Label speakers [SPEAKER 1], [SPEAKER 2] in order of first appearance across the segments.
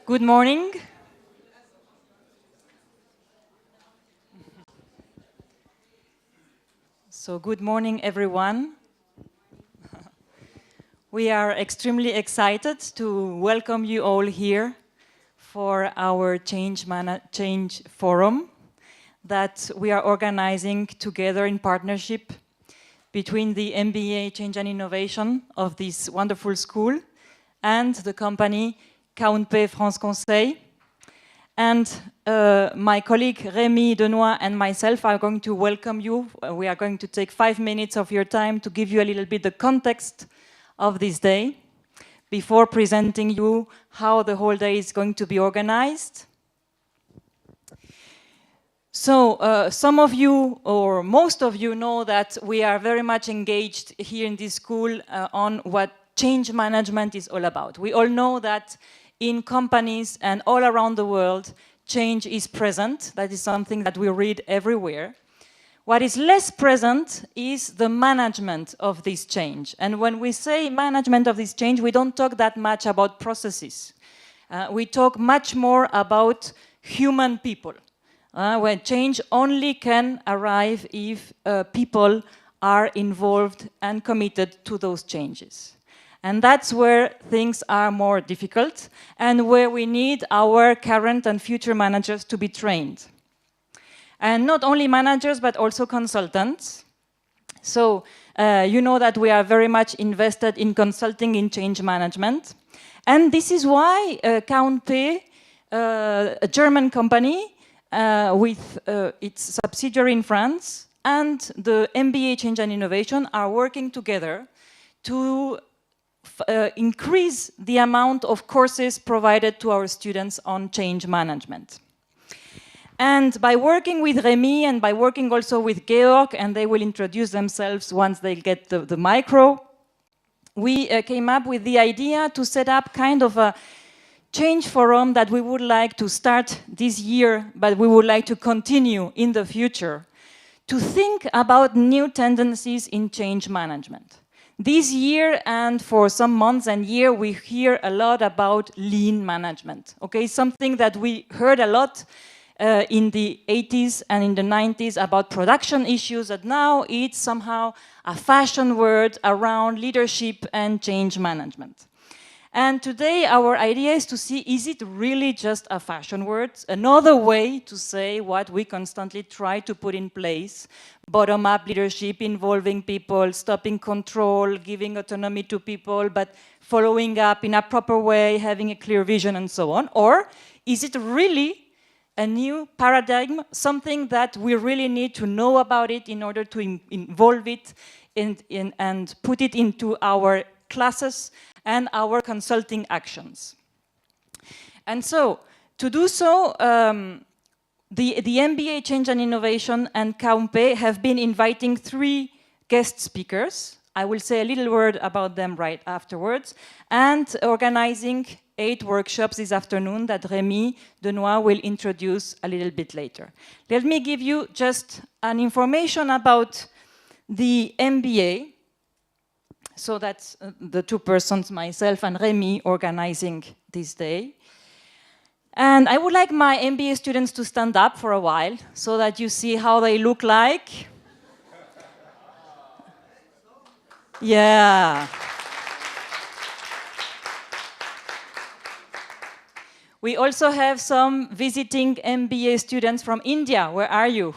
[SPEAKER 1] Good morning. So good morning, everyone. We are extremely excited to welcome you all here for our Change Forum that we are organizing together in partnership between the MBA Change and Innovation of this wonderful school and the company Conseil France Conseil. And my colleague Rémi Denoix and myself are going to welcome you. We are going to take 5 minutes of your time to give you a little bit the context of this day before presenting you how the whole day is going to be organized. So some of you, or most of you, know that we are very much engaged here in this school on what change management is all about. We all know that in companies and all around the world, change is present. That is something that we read everywhere. What is less present is the management of this change. And when we say management of this change, we don't talk that much about processes. We talk much more about human people. Where change only can arrive if people are involved and committed to those changes. And that's where things are more difficult and where we need our current and future managers to be trained. And not only managers, but also consultants. So you know that we are very much invested in consulting in change management. And this is why Conseil, a German company with its subsidiary in France, and the MBA Change and Innovation are working together to increase the amount of courses provided to our students on change management. And by working with Rémi and by working also with Georg, and they will introduce themselves once they get the micro, we came up with the idea to set up kind of a change forum that we would like to start this year, but we would like to continue in the future, to think about new tendencies in change management. This year and for some months and year, we hear a lot about lean management, okay? Something that we heard a lot in the 80s and in the 90s about production issues, that now it's somehow a fashion word around leadership and change management. And today our idea is to see, is it really just a fashion word? Another way to say what we constantly try to put in place: bottom-up leadership, involving people, stopping control, giving autonomy to people, but following up in a proper way, having a clear vision and so on? Or is it really a new paradigm, something that we really need to know about it in order to involve it and put it into our classes and our consulting actions? And so, to do so, the MBA Change and Innovation and Conseil have been inviting 3 guest speakers. I will say a little word about them right afterwards, and organizing 8 workshops this afternoon that Rémi Denoix will introduce a little bit later. Let me give you just an information about the MBA. So that's the 2 persons, myself and Rémi, organizing this day. And I would like my MBA students to stand up for a while so that you see how they look like. Yeah. We also have some visiting MBA students from India. Where are you?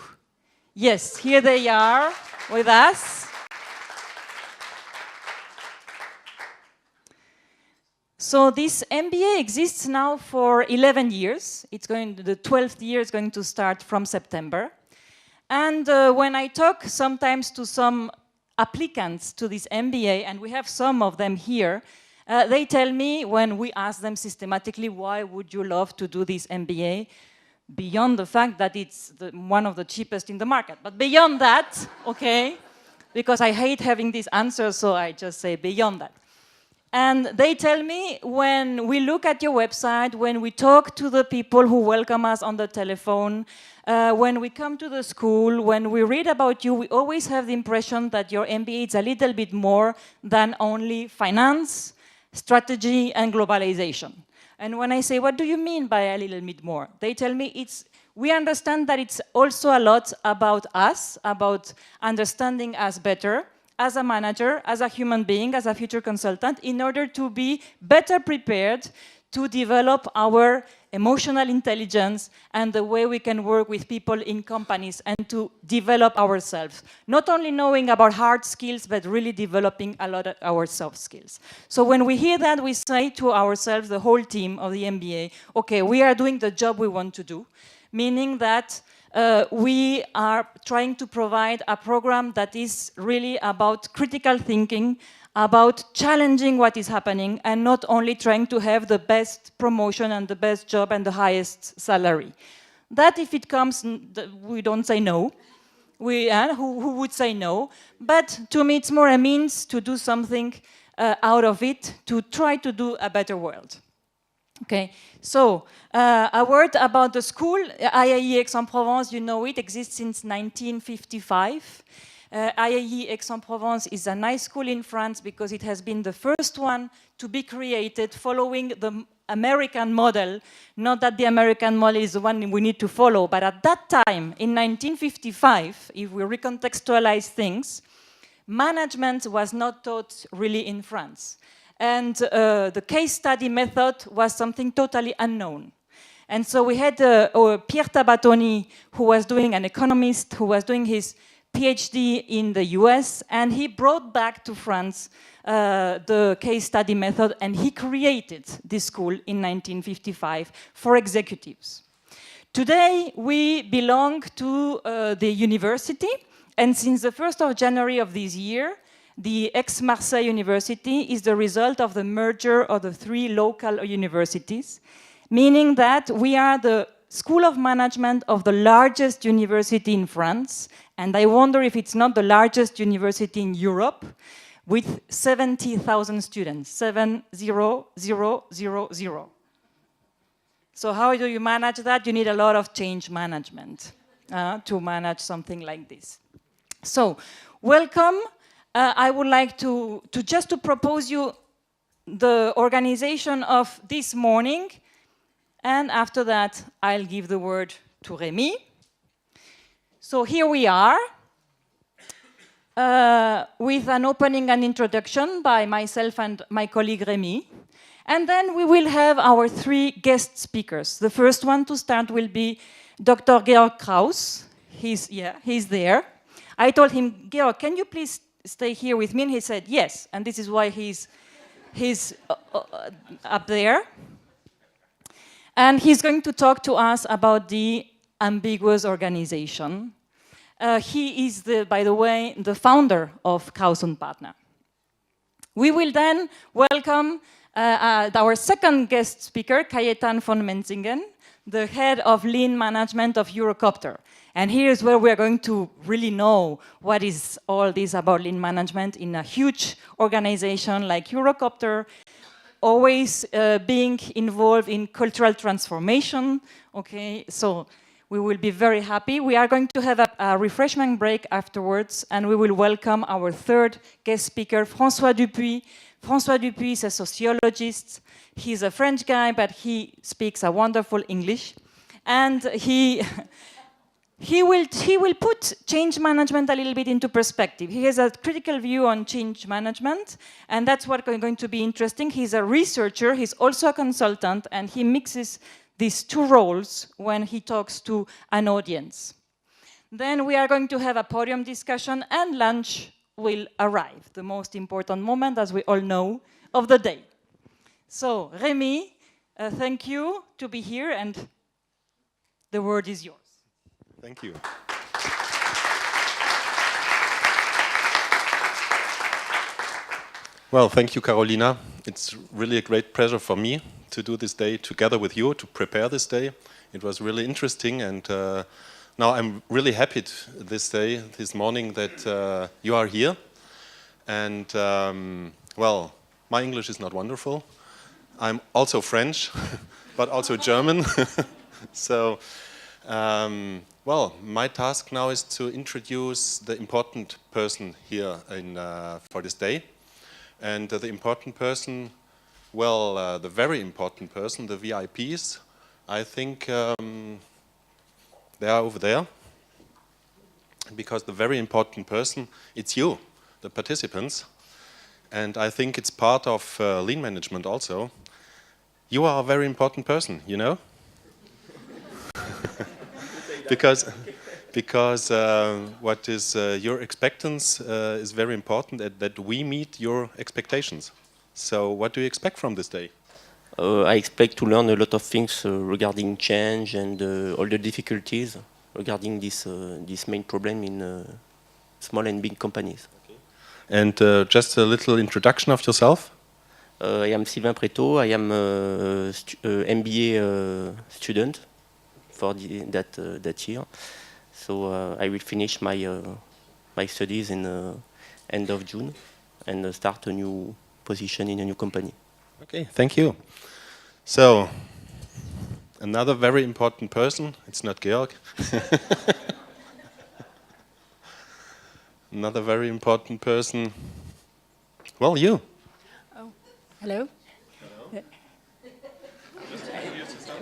[SPEAKER 1] Yes, here they are with us. So this MBA exists now for 11 years. The 12th year is going to start from September. And when I talk sometimes to some applicants to this MBA, and we have some of them here, they tell me, when we ask them systematically, why would you love to do this MBA? Beyond the fact that it's one of the cheapest in the market. But beyond that, okay, because I hate having these answers, so I just say beyond that. And they tell me, when we look at your website, when we talk to the people who welcome us on the telephone, when we come to the school, when we read about you, we always have the impression that your MBA is a little bit more than only finance, strategy, and globalization. And when I say, what do you mean by a little bit more? They tell me we understand that it's also a lot about us, about understanding us better as a manager, as a human being, as a future consultant, in order to be better prepared to develop our emotional intelligence and the way we can work with people in companies and to develop ourselves. Not only knowing about hard skills, but really developing a lot of our soft skills. So when we hear that, we say to ourselves, the whole team of the MBA, okay, we are doing the job we want to do, meaning that we are trying to provide a program that is really about critical thinking, about challenging what is happening and not only trying to have the best promotion and the best job and the highest salary. That if it comes, we don't say no. Who would say no? But to me, it's more a means to do something out of it, to try to do a better world. Okay, so a word about the school. IAE Aix-en-Provence, you know it, exists since 1955. IAE Aix-en-Provence is a nice school in France because it has been the first one to be created following the American model. Not that the American model is the one we need to follow, but at that time, in 1955, if we recontextualize things, management was not taught really in France. And the case study method was something totally unknown. And so we had Pierre Tabatoni, who was doing an economist, who was doing his PhD in the US, and he brought back to France the case study method, and he created this school in 1955 for executives. Today, we belong to the university, and since the 1st of January of this year, the Aix-Marseille University is the result of the merger of the 3 local universities, meaning that we are the School of Management of the largest university in France, and I wonder if it's not the largest university in Europe, with 70,000 students, 70000. So how do you manage that? You need a lot of change management to manage something like this. So, welcome. I would like to just propose you the organization of this morning, and after that, I'll give the word to Rémi. So here we are, with an opening and introduction by myself and my colleague Rémi. And then we will have our 3 guest speakers. The first one to start will be Dr. Georg Kraus. He's there. I told him, Georg, can you please stay here with me? And he said, yes. And this is why he's up there. And he's going to talk to us about the ambiguous organization. He is, by the way, the founder of Kraus & Partner. We will then welcome our second guest speaker, Cayetan von Menzingen, the head of lean management of Eurocopter. And here's where we're going to really know what is all this about lean management in a huge organization like Eurocopter, always being involved in cultural transformation. Okay, so we will be very happy. We are going to have a refreshment break afterwards, and we will welcome our 3rd guest speaker, François Dupuis. François Dupuis is a sociologist. He's a French guy, but he speaks a wonderful English. And he will put change management a little bit into perspective. He has a critical view on change management, and that's what's going to be interesting. He's a researcher, he's also a consultant, and he mixes these 2 roles when he talks to an audience. Then we are going to have a podium discussion, and lunch will arrive, the most important moment, as we all know, of the day. So, Rémi, thank you to be here, and the word is yours.
[SPEAKER 2] Thank you. Well, thank you, Carolina. It's really a great pleasure for me to do this day together with you, to prepare this day. It was really interesting, and now I'm really happy this morning, that you are here. And, well, my English is not wonderful. I'm also French, but also German. So, well, my task now is to introduce the important person here for this day. And the important person Well, the very important person, the VIPs, I think they are over there. Because the very important person, it's you, the participants. And I think it's part of lean management also. You are a very important person, you know? because what is your expectance is very important, that we meet your expectations. So what do you expect from this day?
[SPEAKER 3] I expect to learn a lot of things regarding change and all the difficulties regarding this main problem in small and big companies.
[SPEAKER 2] Okay. And just a little introduction of yourself.
[SPEAKER 3] I am Sylvain Prétot. I am a MBA student for that year. So I will finish my studies in end of June and start a new position in a new company.
[SPEAKER 2] Okay, thank you. So, another very important person, it's not Georg. Another very important person, well, you.
[SPEAKER 4] Oh, hello. Hello.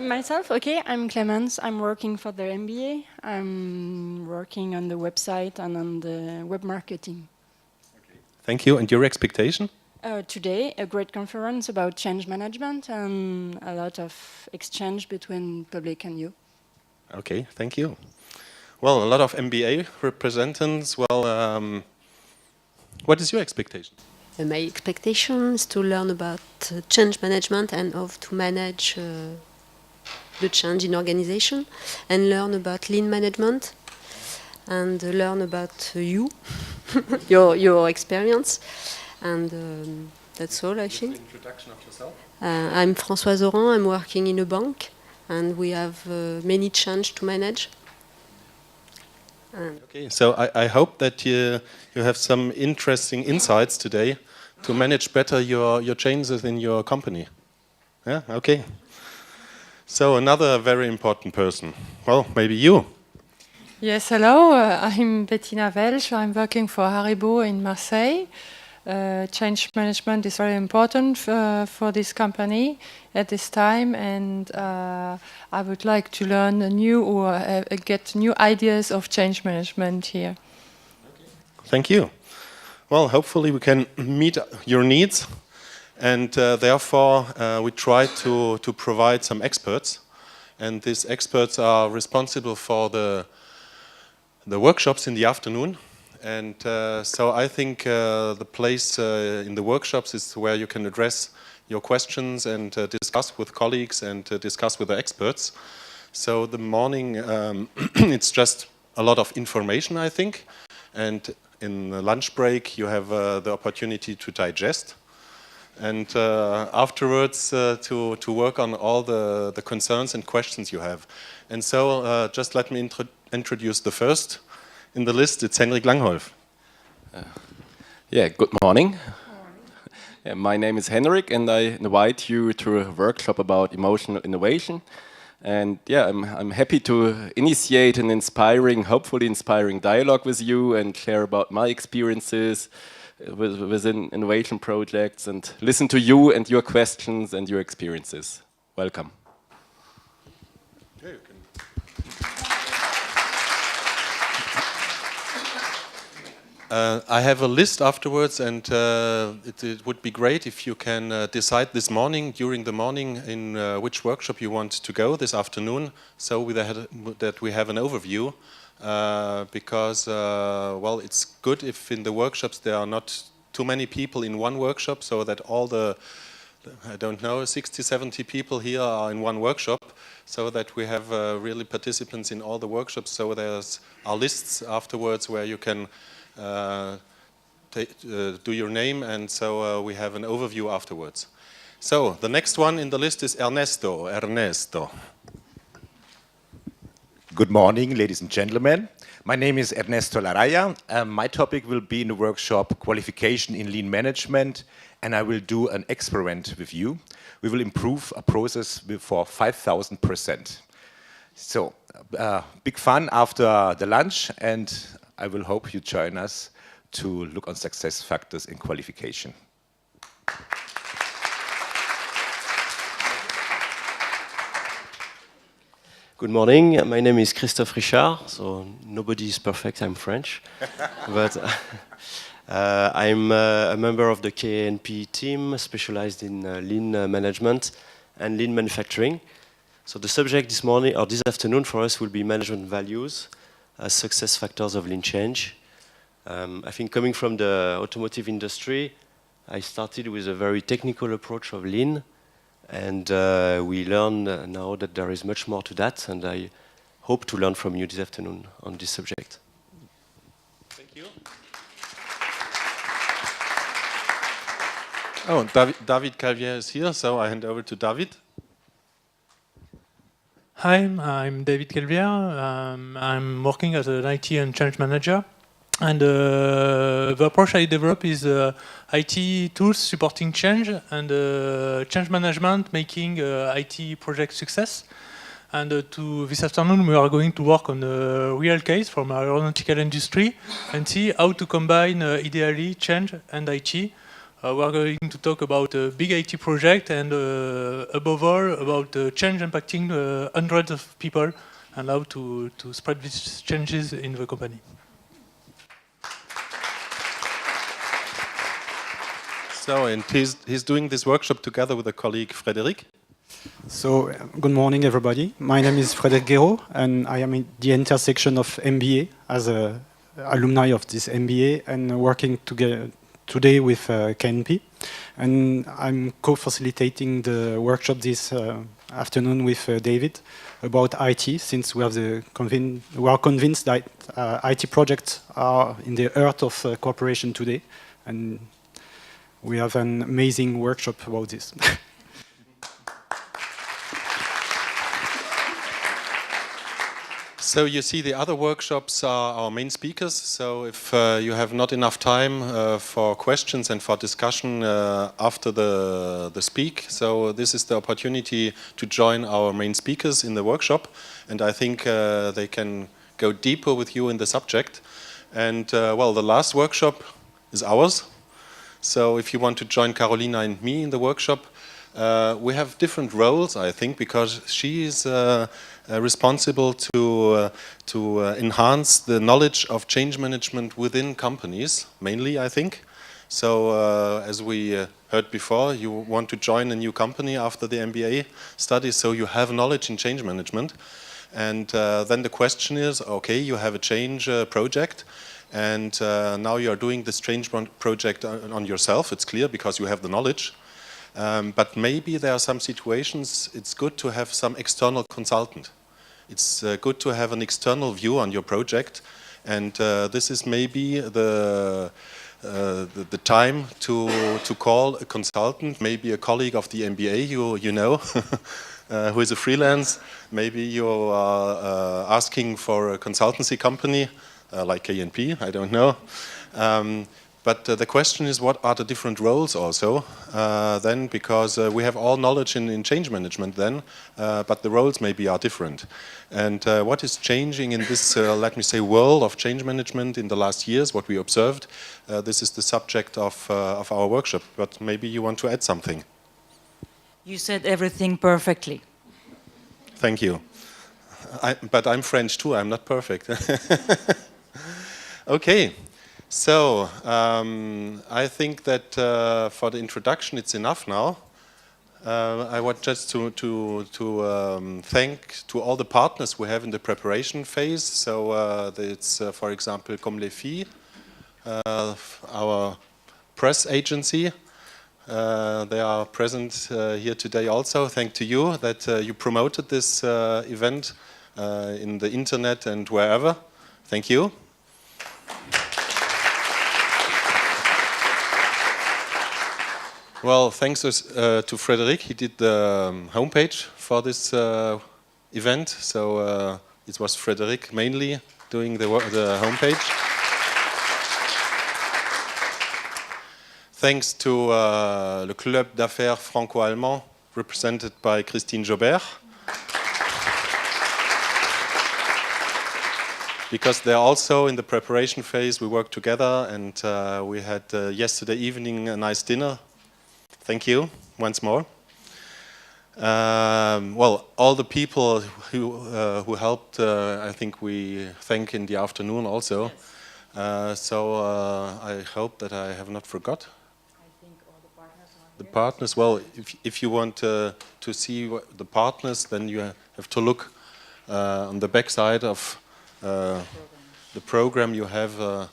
[SPEAKER 4] Myself, okay, I'm Clemence. I'm working for the MBA. I'm working on the website and on the web marketing.
[SPEAKER 2] Okay. Thank you. And your expectation?
[SPEAKER 4] Today, a great conference about change management and a lot of exchange between public and you.
[SPEAKER 2] Okay, thank you. Well, a lot of MBA representatives. Well, what is your expectation?
[SPEAKER 5] My expectation is to learn about change management and how to manage the change in organization, and learn about lean management, and learn about you, your experience. And that's all, I think.
[SPEAKER 2] Introduction of yourself?
[SPEAKER 5] I'm Françoise Oran. I'm working in a bank, and we have many change to manage.
[SPEAKER 2] Okay, so I hope that you have some interesting insights today to manage better your changes in your company. Yeah, okay. So another very important person. Well, maybe you.
[SPEAKER 6] Yes, hello. I'm Bettina Welsch. I'm working for Haribo in Marseille. Change management is very important for this company at this time, and I would like to learn new or get new ideas of change management here.
[SPEAKER 2] Okay. Thank you. Well, hopefully we can meet your needs, and therefore we try to provide some experts, and these experts are responsible for the workshops in the afternoon. And so I think the place in the workshops is where you can address your questions and discuss with colleagues and discuss with the experts. So the morning, it's just a lot of information, I think. And in the lunch break, you have the opportunity to digest. And afterwards, to work on all the concerns and questions you have. And so just let me introduce the first. In the list, it's Henrik Langholf.
[SPEAKER 7] Yeah, good morning. My name is Henrik, and I invite you to a workshop about emotional innovation. And yeah, I'm happy to initiate an inspiring, hopefully inspiring dialogue with you and share about my experiences within innovation projects and listen to you and your questions and your experiences. Welcome.
[SPEAKER 2] I have a list afterwards, and it would be great if you can decide this morning, during the morning, in which workshop you want to go this afternoon, so that we have an overview. Because, well, it's good if in the workshops there are not too many people in one workshop, so that all the, I don't know, 60, 70 people here are in one workshop, so that we have really participants in all the workshops. So there's our lists afterwards where you can do your name, and so we have an overview afterwards. So the next one in the list is Ernesto.
[SPEAKER 8] Good morning, ladies and gentlemen. My name is Ernesto Laraya. My topic will be in the workshop Qualification in Lean Management, and I will do an experiment with you. We will improve a process for 5,000%. So, big fun after the lunch, and I will hope you join us to look on success factors in qualification.
[SPEAKER 9] Good morning. My name is Christophe Richard. So nobody is perfect. I'm French, but I'm a member of the KNP team specialized in lean management and lean manufacturing. So the subject this morning or this afternoon for us will be management values as success factors of lean change. I think coming from the automotive industry, I started with a very technical approach of lean. And we learn now that there is much more to that, and I hope to learn from you this afternoon on this subject.
[SPEAKER 2] Thank you. Oh, David Calvier is here, so I hand over to David.
[SPEAKER 10] Hi, I'm David Calvier. I'm working as an IT and change manager. And the approach I develop is IT tools supporting change and change management making IT project success. And this afternoon we are going to work on a real case from our aeronautical industry and see how to combine ideally change and IT. We are going to talk about a big IT project and above all about change impacting hundreds of people and how to spread these changes in the company.
[SPEAKER 2] So, and he's doing this workshop together with a colleague, Frédéric.
[SPEAKER 11] So, good morning, everybody. My name is Frédéric Guéraud, and I am in the intersection of MBA as an alumni of this MBA and working together today with KNP. And I'm co-facilitating the workshop this afternoon with David about IT, since we are convinced that IT projects are in the heart of cooperation today. And we have an amazing workshop about this.
[SPEAKER 2] So you see the other workshops are our main speakers. So if you have not enough time for questions and for discussion after the speak, so this is the opportunity to join our main speakers in the workshop. And I think they can go deeper with you in the subject. And well, the last workshop is ours. So if you want to join Carolina and me in the workshop, we have different roles, I think, because she is responsible to enhance the knowledge of change management within companies, mainly, I think. So as we heard before, you want to join a new company after the MBA study, so you have knowledge in change management. And then the question is, okay, you have a change project, and now you are doing this change project on yourself. It's clear because you have the knowledge. But maybe there are some situations it's good to have some external consultant. It's good to have an external view on your project. And this is maybe the time to call a consultant, maybe a colleague of the MBA you know, who is a freelance. Maybe you are asking for a consultancy company, like KNP, I don't know. But the question is, what are the different roles also then, because we have all knowledge in change management then, but the roles maybe are different. And what is changing in this, let me say, world of change management in the last years, what we observed, this is the subject of our workshop, but maybe you want to add something.
[SPEAKER 1] You said everything perfectly.
[SPEAKER 2] Thank you. But I'm French too, I'm not perfect. Okay, so I think that for the introduction it's enough now. I want just to thank to all the partners we have in the preparation phase. So it's, for example, Comme les Filles, our press agency. They are present here today also. Thank to you that you promoted this event in the internet and wherever. Thank you. Well, thanks to Frédéric. He did the homepage for this event. So it was Frédéric mainly doing the homepage. Thanks to le Club d'Affaires Franco-Allemand, represented by Christine Jobert. Because they're also in the preparation phase, we worked together, and we had yesterday evening a nice dinner. Thank you once more. Well, all the people who helped, I think we thank in the afternoon also. So I hope that I have not forgot. The partners, well, if you want to see the partners, then you have to look on the back side of the program. You have